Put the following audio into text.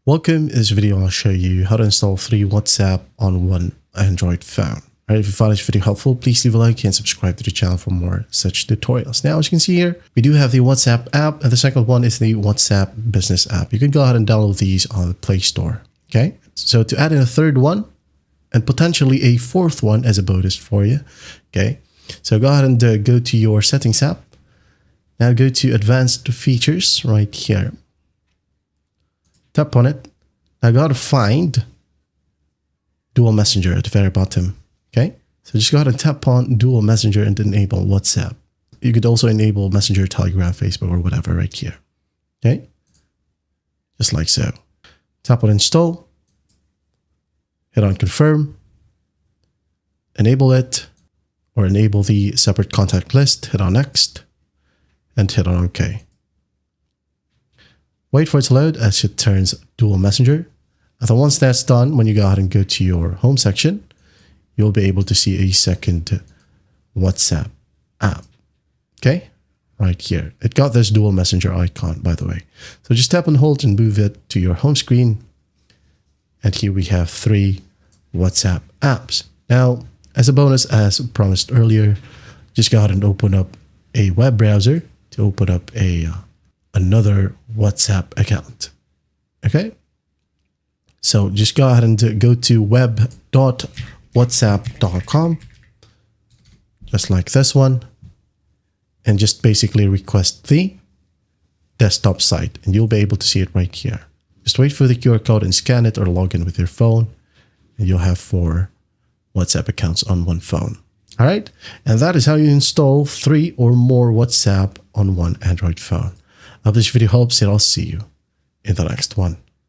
Welcome. In this video, I'll show you how to install 3 WhatsApp on one Android phone. Alright, if you found this video helpful, please leave a like and subscribe to the channel for more such tutorials. Now, as you can see here, we do have the WhatsApp app, and the second one is the WhatsApp Business app. You can go ahead and download these on the Play Store. Okay, so to add in a third one and potentially a fourth one as a bonus for you. Okay, so go ahead and go to your Settings app. Now go to Advanced Features right here. Tap on it. Now go to find Dual Messenger at the very bottom. Okay, so just go ahead and tap on Dual Messenger and enable WhatsApp. You could also enable Messenger, Telegram, Facebook, or whatever right here. Okay, just like so. Tap on Install. Hit on Confirm. Enable it, or enable the separate contact list. Hit on Next, and hit on OK. Wait for it to load as it turns Dual Messenger. And then once that's done, when you go ahead and go to your home section, you'll be able to see a second WhatsApp app. Okay, right here. It got this Dual Messenger icon, by the way. So just tap and hold and move it to your home screen. And here we have 3 WhatsApp apps. Now, as a bonus, as promised earlier, just go ahead and open up a web browser to open up another WhatsApp account. Okay, so just go ahead and go to web.whatsapp.com, just like this one, and just basically request the desktop site, and you'll be able to see it right here. Just wait for the QR code and scan it or log in with your phone, and you'll have 4 WhatsApp accounts on one phone. All right, and that is how you install 3 or more WhatsApp on one Android phone. I hope this video helps, and I'll see you in the next one.